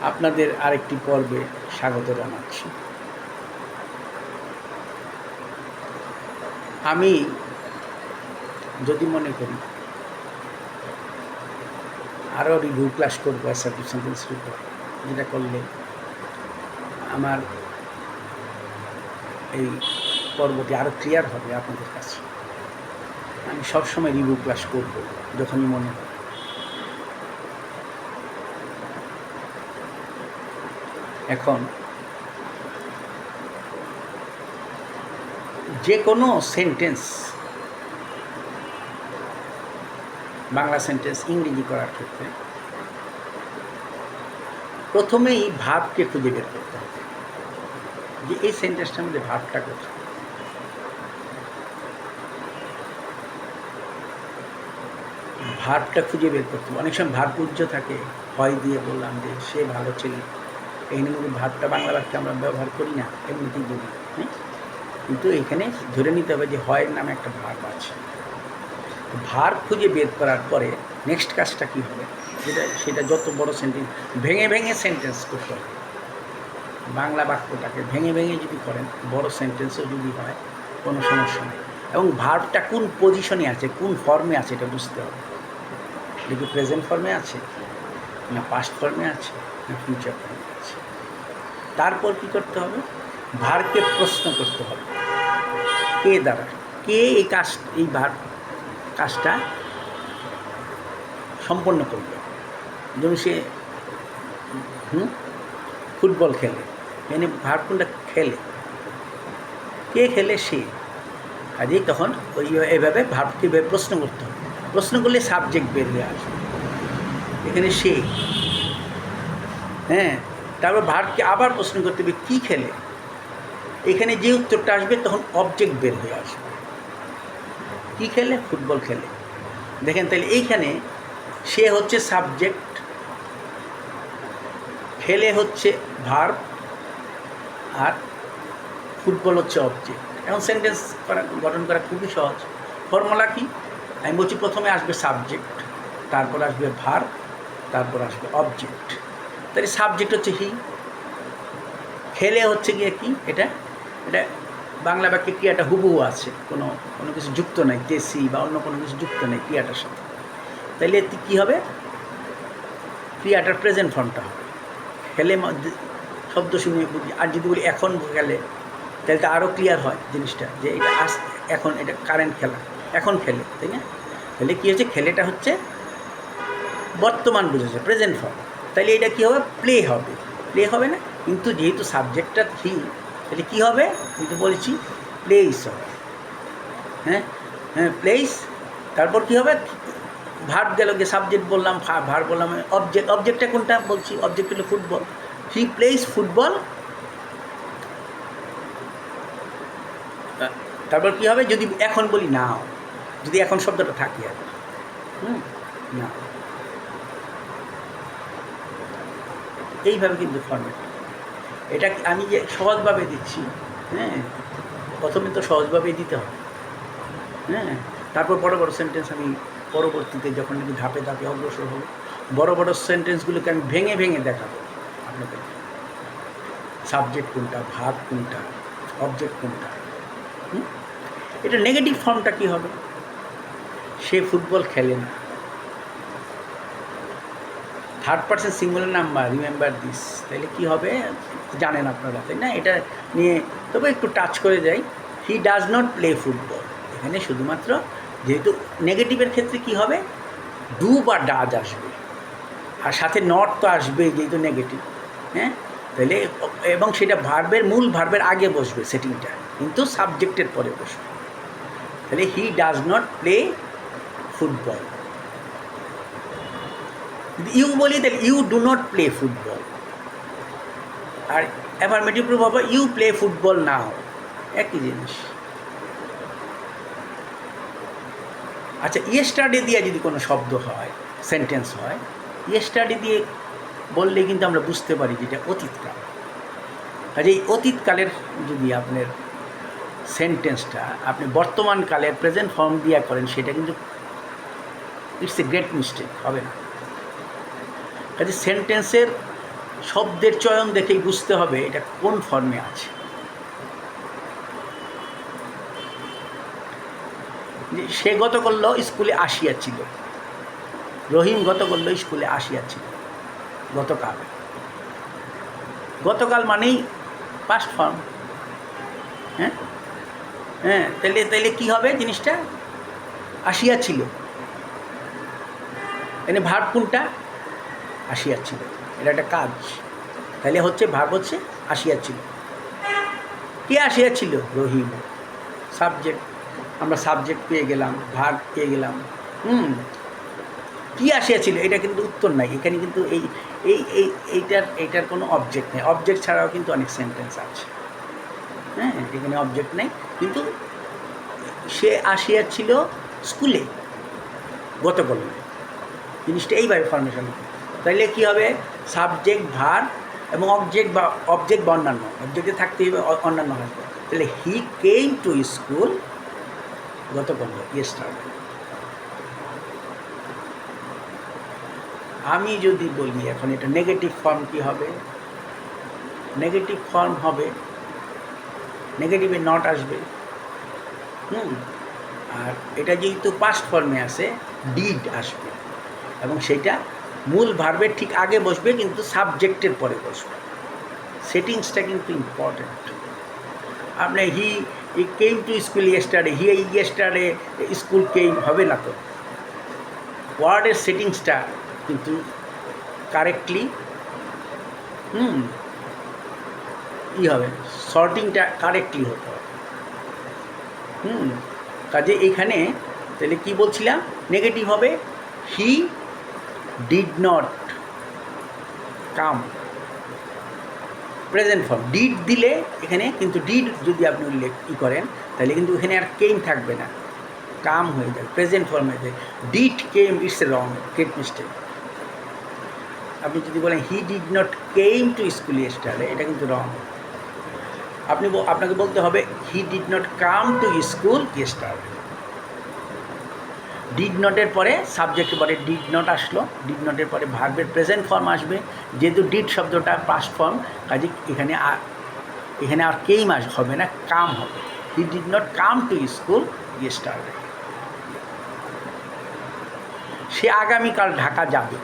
আপনাদের আরেকটি পর্বে স্বাগত জানাচ্ছি। আমি যদি মনে করি আরও রিভিউ ক্লাস করবো অ্যাসার্টিভ সেন্টেন্সের উপর, যেটা করলে আমার এই পর্বটি আরও ক্লিয়ার হবে আপনাদের কাছে। আমি সবসময় রিভিউ ক্লাস করব যখনই মনে হয়। এখন যে কোনো সেন্টেন্স, বাংলা সেন্টেন্স ইংরেজি করার ক্ষেত্রে প্রথমেই ভার্বকে খুঁজে বের করতে হবে, যে এই সেন্টেন্সটার মধ্যে ভার্বটা কোথায়। ভার্বটা খুঁজে বের করতে হবে। অনেক সময় ভার্ব উজ্জ্ব থাকে, হয় দিয়ে বললাম যে সে ভালো ছেলে, এই মধ্যে ভার্বটা বাংলা বাক্যে আমরা ব্যবহার করি না, এমনিতেই বলি, হ্যাঁ। কিন্তু এখানে ধরে নিতে হবে যে হয়ের নামে একটা ভার্ব আছে। ভার্ব খুঁজে বের করার পরে নেক্সট কাজটা কী হবে, সেটা যত বড় সেন্টেন্স, ভেঙে ভেঙে সেন্টেন্স করতে হবে। বাংলা বাক্যটাকে ভেঙে ভেঙে যদি করেন, বড় সেন্টেন্সও যদি হয় কোনো সমস্যা নেই। এবং ভার্বটা কোন পজিশনে আছে, কোন ফর্মে আছে, এটা বুঝতে হবে। দেখি প্রেজেন্ট ফর্মে আছে, না পাস্ট ফর্মে আছে, না ফিউচার ফর্মে আছে। তারপর কী করতে হবে, ভার্বকে প্রশ্ন করতে হবে কে দ্বারা, কে এই ভার্ব কাজটা সম্পন্ন করবে। যেমন সে ফুটবল খেলে, মানে ভার্ব কোনটা, খেলে, কে খেলে, সে। কাজেই তখন এইভাবে ভার্বকে প্রশ্ন করতে হবে। প্রশ্ন করলে সাবজেক্ট বের হয়ে আসবে, এখানে সে, হ্যাঁ। তারপর ভার্বকে আবার প্রশ্ন করতে হবে কী খেলে, এখানে যে উত্তরটা আসবে তখন অবজেক্ট বের হয়ে আসবে। কী খেলে, ফুটবল খেলে। দেখেন তাহলে এইখানে সে হচ্ছে সাবজেক্ট, খেলে হচ্ছে ভার্ব, আর ফুটবল হচ্ছে অবজেক্ট। এখন সেন্টেন্স গঠন করা খুবই সহজ। ফর্মুলা কি, আমি বলছি প্রথমে আসবে সাবজেক্ট, তারপর আসবে ভার্ব, তারপর আসবে অবজেক্ট। তাহলে সাবজেক্ট হচ্ছে হি, খেলে হচ্ছে গিয়ে কি, এটা বাংলা বাক্যে ক্রিয়াটা হুবহু আছে, কোনো কিছু যুক্ত নাই, তেসি বা অন্য কোনো কিছু যুক্ত নেই ক্রিয়াটার সাথে। তাইলে কী হবে, ক্রিয়াটার প্রেজেন্ট ফর্মটা হবে। খেলে শব্দ শুনে বুঝি, আর যদি বলি এখন খেলে, তাহলে তো আরও ক্লিয়ার হয় জিনিসটা, যে এটা এখন, এটা কারেন্ট খেলা, এখন খেলে, তাই না। তাহলে কী হচ্ছে, খেলেটা হচ্ছে বর্তমান বুঝেছে, প্রেজেন্ট ফর্ম। তাহলে এটা কী হবে, প্লে হবে, প্লে হবে না। কিন্তু যেহেতু সাবজেক্টটা হি, তাহলে কী হবে, কিন্তু বলেছি প্লেস হবে, হ্যাঁ হ্যাঁ, প্লেস। তারপর কী হবে, ভার্ব গেল গিয়ে, সাবজেক্ট বললাম, ভার্ব বললাম, অবজেক্টটা কোনটা বলছি, অবজেক্ট হলো ফুটবল। He plays football. তারপর কী হবে, যদি এখন বলি নাও, যদি এখন শব্দটা থাকে আর না, এইভাবে কিন্তু ফর্মেট। এটা আমি যে সহজভাবে দিচ্ছি, হ্যাঁ, প্রথমে তো সহজভাবেই দিতে হবে, হ্যাঁ। তারপর বড় বড় সেন্টেন্স আমি পরবর্তীতে যখন নাকি ধাপে ধাপে অগ্রসর হব, বড় বড় সেন্টেন্সগুলোকে আমি ভেঙে ভেঙে দেখাবো আপনাদের। সাবজেক্ট কোনটা, ভার্ব কোনটা, অবজেক্ট কোনটা। এটা নেগেটিভ ফর্মটা কী হবে, সে ফুটবল খেলে না। Third person singular number, remember this. তাহলে কী হবে জানেন আপনারা, তাই না। এটা নিয়ে তবে একটু টাচ করে যাই। হি ডাজ নট প্লে ফুটবল। এখানে শুধুমাত্র যেহেতু নেগেটিভের ক্ষেত্রে কি হবে, ডু বা ডাজ আসবে, আর সাথে নট তো আসবেই যেহেতু নেগেটিভ, হ্যাঁ। তাহলে এবং সেটা মূল ভার্বের আগে বসবে সেটিংটা, কিন্তু সাবজেক্টের পরে বসবে। তাহলে he does not play football. You বলি তাহলে you do not play football, আর অ্যাফার্মেটিভ প্রুফ হবে ইউ প্লে ফুটবল নাও, একই জিনিস। আচ্ছা, ইয়েস্টারডে দিয়ে যদি কোনো শব্দ হয়, সেন্টেন্স হয়, ইয়েস্টারডে দিয়ে বললে কিন্তু আমরা বুঝতে পারি যেটা অতীতকাল। কাজে এই অতীতকালের যদি আপনার সেন্টেন্সটা আপনি বর্তমানকালের প্রেজেন্ট ফর্ম দিয়ে করেন, সেটা কিন্তু ইটস এ গ্রেট মিস্টেক, হবে না। কাজে সেন্টেন্সের শব্দের চয়ন দেখেই বুঝতে হবে এটা কোন ফর্মে আছে। সে গত করল স্কুলে আসিয়াছিল, রহিম গত করল স্কুলে আসিয়াছিল। গতকাল, গতকাল মানেই পাস্ট ফর্ম। হ্যাঁ হ্যাঁ, তাহলে তাহলে কী হবে জিনিসটা? আসিয়াছিল, এনে ভার্ব কোনটা? আসিয়াছিল, এটা একটা কাজ। তাহলে হচ্ছে ভার্ব হচ্ছে আসিয়াছিল। কে আসিয়াছিল? রহিম। সাবজেক্ট, আমরা সাবজেক্ট পেয়ে গেলাম, ভার্ব পেয়ে গেলাম। কী আসিয়াছিল এটা কিন্তু উত্তর নাই এখানে, কিন্তু এই এই এই এইটার কোনো অবজেক্ট নেই। অবজেক্ট ছাড়াও কিন্তু অনেক সেন্টেন্স আছে। হ্যাঁ, এখানে অবজেক্ট নেই, কিন্তু সে আসিয়াছিল স্কুলে গতকাল। জিনিসটা এইভাবে ফরমেশন হবে। তাইলে কী হবে? সাবজেক্ট, ভার্ব এবং অবজেক্ট বা অন্যান্য। অবজেক্টে থাকতে হবে অন্যান্য আসবে। তাহলে হি কেম টু স্কুল গতকাল, ইয়েস্টারডে। আমি যদি বলি এখন এটা নেগেটিভ ফর্ম কী হবে? নেগেটিভ ফর্ম হবে, নেগেটিভে নট আসবে। আর এটা যেহেতু পাস্ট ফর্মে আছে, ডিড আসবে, এবং সেটা মূল ভার্বের ঠিক আগে বসবে, কিন্তু সাবজেক্টের পরে বসবে। সেটিংসটা কিন্তু ইম্পর্ট্যান্ট। আপনি he came to school yesterday, he yesterday school came হবে না তো। ওয়ার্ডের সেটিংসটা কিন্তু কারেক্টলি ই হবে, সর্টিংটা কারেক্টলি হতে হবে। কাজে এইখানে তাহলে কি বলছিলাম? নেগেটিভ হবে he did not come, present form. Did দিলে এখানে কিন্তু ডিড যদি আপনি উল্লেখ করেন তাহলে কিন্তু এখানে আর কেম থাকবে না, কাম হয়ে যাবে, প্রেজেন্ট ফর্ম হয়ে যায়। Did came, it's a wrong, great mistake. আপনি যদি বলেন he did not came to school yesterday, এটা কিন্তু রং। আপনাকে বলতে হবে he did not come to school yesterday. Did নটের পরে সাবজেক্টের পরে ডিড নট আসলো, ডিড নটের পরে ভার্বের প্রেজেন্ট ফর্ম আসবে। যেহেতু ডিড শব্দটা পাস্ট ফর্ম, কাজে এখানে আর কেম হবে না, কাম হবে। He did not come to school yesterday. সে আগামীকাল ঢাকা যাবে।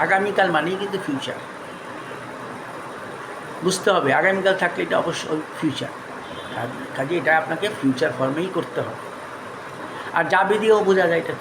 আগামীকাল মানেই কিন্তু ফিউচার, বুঝতে হবে। আগামীকাল থাকলে এটা অবশ্যই ফিউচার, কাজে এটা আপনাকে ফিউচার ফর্মেই করতে হবে। আর যাবে দিয়েও বোঝা যায় এটা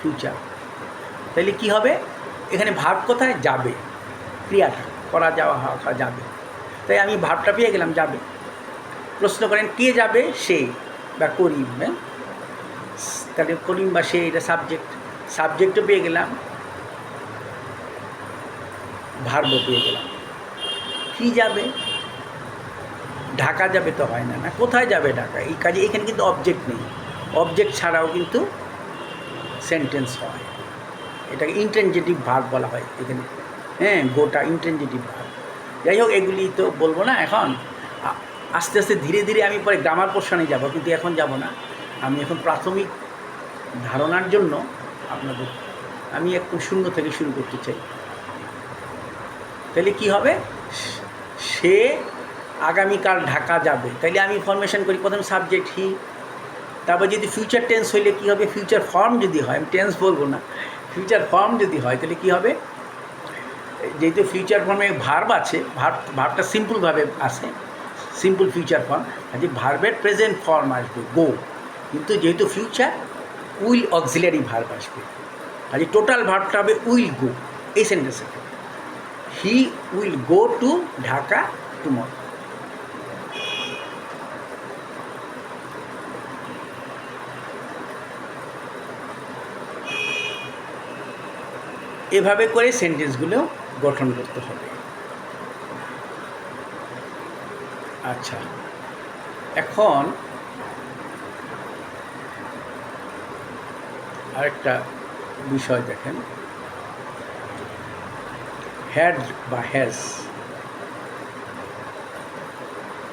ফিউচার। তাহলে কি হবে? এখানে ভার্ব কোথায়? যাবে, ক্রিয়াটা, করা যাওয়া হওয়া যাবে। তাই আমি ভার্বটা পেয়ে গেলাম, যাবে। প্রশ্ন করেন কে যাবে? সে বা করিম। হ্যাঁ, তাহলে করিম বা সে, এটা সাবজেক্ট। সাবজেক্টও পেয়ে গেলাম, ভার্বও পেয়ে গেলাম। কি যাবে? ঢাকা যাবে তো হয় না, না কোথায় যাবে ঢাকা? এই কাজে এখানে কিন্তু অবজেক্ট নেই। অবজেক্ট ছাড়াও কিন্তু সেন্টেন্স হয়, এটাকে ইন্টেনজেটিভ ভার্ব বলা হয় এখানে। হ্যাঁ, গোটা ইন্টেনজেটিভ ভার্ব। যাই হোক, এগুলি তো বলবো না এখন। আস্তে আস্তে ধীরে ধীরে আমি পরে গ্রামার পোর্শনে যাব, কিন্তু এখন যাব না। আমি এখন প্রাথমিক ধারণার জন্য আপনাদের আমি একটু শূন্য থেকে শুরু করতে চাই। তাহলে কি হবে? সে আগামীকাল ঢাকা যাবে। তাইলে আমি ফরমেশন করি প্রথম সাবজেক্ট হি, তারপর যদি ফিউচার টেন্স হইলে কী হবে? ফিউচার ফর্ম যদি হয়, আমি টেন্স বলবো না, ফিউচার ফর্ম যদি হয় তাহলে কী হবে? যেহেতু ফিউচার ফর্মে ভার্ব আছে, ভার্বটা সিম্পলভাবে আসে, সিম্পল ফিউচার ফর্ম, কাজে ভার্বের প্রেজেন্ট ফর্ম আসবে গো। কিন্তু যেহেতু ফিউচার, উইল অক্সিলারি ভার্ব আসবে, কাজে টোটাল ভার্বটা হবে উইল গো। এই সেন্টেন্সে he will go to Dhaka tomorrow. এভাবে করে সেন্টেন্সগুলো গঠন করতে হবে। আচ্ছা, এখন আরেকটা বিষয় দেখেন, হ্যাড বা হ্যাজ।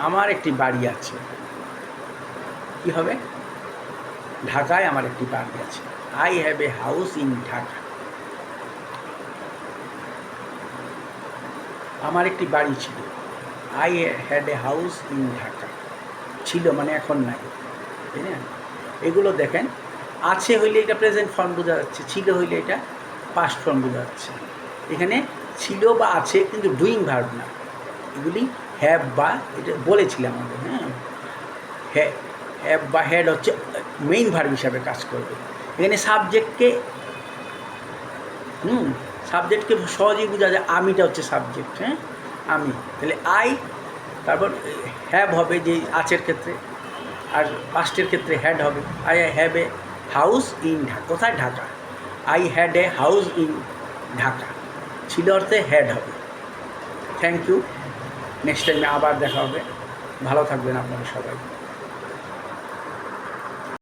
আমার একটি বাড়ি আছে, কি হবে? ঢাকায় আমার একটি বাড়ি আছে। I have a house in Dhaka. আমার একটি বাড়ি ছিল। I had a house in Dhaka. ছিল মানে এখন নাই, তাই না? এগুলো দেখেন, আছে হইলে এটা প্রেজেন্ট ফর্ম বোঝা যাচ্ছে, ছিল হইলে এটা পাস্ট ফর্ম বোঝা যাচ্ছে। এখানে ছিল বা আছে কিন্তু ডুইং ভার্ব না, এগুলি হ্যাভ বা, এটা বলেছিলাম আমাদের, হ্যাঁ, হ্যাভ বা হ্যাড হচ্ছে মেইন ভার্ব হিসাবে কাজ করবে। এখানে সাবজেক্টকে সাবজেক্টকে সহজেই বোঝা যায়, আমিটা হচ্ছে সাবজেক্ট, হ্যাঁ, আমি, তাহলে আই, তারপর হ্যাভ হবে যে আছের ক্ষেত্রে, আর পাস্টের ক্ষেত্রে হ্যাড হবে। I have a house in Dhaka. কোথায়? Dhaka. I had a house in Dhaka, ছিল অর্থে হ্যাড হবে। Thank you. নেক্সট টাইমে আবার দেখা হবে। ভালো থাকবেন আপনারা সবাই।